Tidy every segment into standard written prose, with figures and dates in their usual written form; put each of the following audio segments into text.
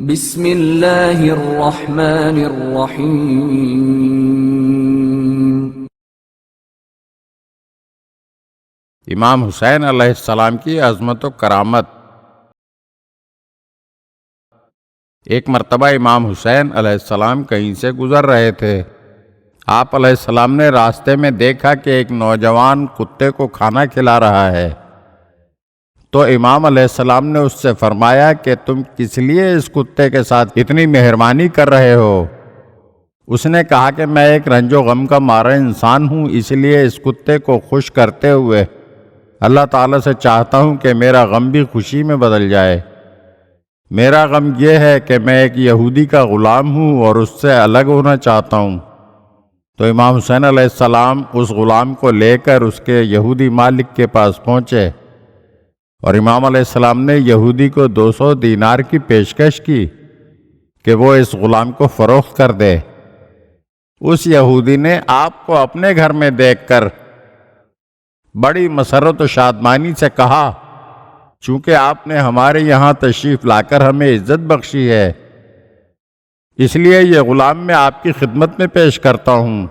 بسم اللہ الرحمن الرحیم۔ امام حسین علیہ السلام کی عظمت و کرامت۔ ایک مرتبہ امام حسین علیہ السلام کہیں سے گزر رہے تھے۔ آپ علیہ السلام نے راستے میں دیکھا کہ ایک نوجوان کتے کو کھانا کھلا رہا ہے، تو امام علیہ السلام نے اس سے فرمایا کہ تم کس لیے اس کتے کے ساتھ اتنی مہربانی کر رہے ہو؟ اس نے کہا کہ میں ایک رنج و غم کا مارا انسان ہوں، اس لیے اس کتے کو خوش کرتے ہوئے اللہ تعالیٰ سے چاہتا ہوں کہ میرا غم بھی خوشی میں بدل جائے۔ میرا غم یہ ہے کہ میں ایک یہودی کا غلام ہوں اور اس سے الگ ہونا چاہتا ہوں۔ تو امام حسین علیہ السلام اس غلام کو لے کر اس کے یہودی مالک کے پاس پہنچے، اور امام علیہ السلام نے یہودی کو 200 دینار کی پیشکش کی کہ وہ اس غلام کو فروخت کر دے۔ اس یہودی نے آپ کو اپنے گھر میں دیکھ کر بڑی مسرت و شادمانی سے کہا، چونکہ آپ نے ہمارے یہاں تشریف لا کر ہمیں عزت بخشی ہے، اس لیے یہ غلام میں آپ کی خدمت میں پیش کرتا ہوں،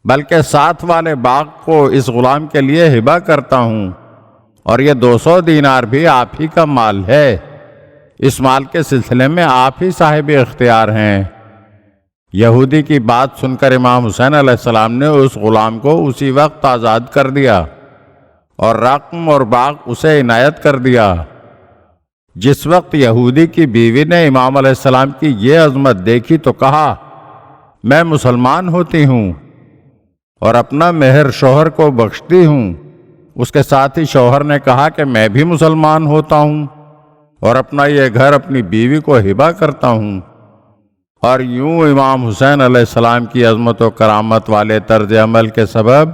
بلکہ ساتھ والے باغ کو اس غلام کے لیے ہبہ کرتا ہوں، اور یہ 200 دینار بھی آپ ہی کا مال ہے۔ اس مال کے سلسلے میں آپ ہی صاحب اختیار ہیں۔ یہودی کی بات سن کر امام حسین علیہ السلام نے اس غلام کو اسی وقت آزاد کر دیا اور رقم اور باغ اسے عنایت کر دیا۔ جس وقت یہودی کی بیوی نے امام علیہ السلام کی یہ عظمت دیکھی تو کہا، میں مسلمان ہوتی ہوں اور اپنا مہر شوہر کو بخشتی ہوں۔ اس کے ساتھ ہی شوہر نے کہا کہ میں بھی مسلمان ہوتا ہوں اور اپنا یہ گھر اپنی بیوی کو ہبہ کرتا ہوں۔ اور یوں امام حسین علیہ السلام کی عظمت و کرامت والے طرز عمل کے سبب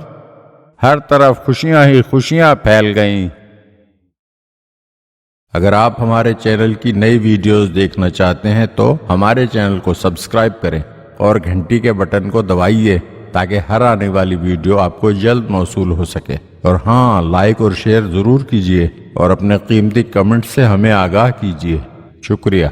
ہر طرف خوشیاں ہی خوشیاں پھیل گئیں۔ اگر آپ ہمارے چینل کی نئی ویڈیوز دیکھنا چاہتے ہیں تو ہمارے چینل کو سبسکرائب کریں اور گھنٹی کے بٹن کو دبائیے تاکہ ہر آنے والی ویڈیو آپ کو جلد موصول ہو سکے۔ اور ہاں، لائک اور شیئر ضرور کیجیے اور اپنے قیمتی کمنٹ سے ہمیں آگاہ کیجیے۔ شکریہ۔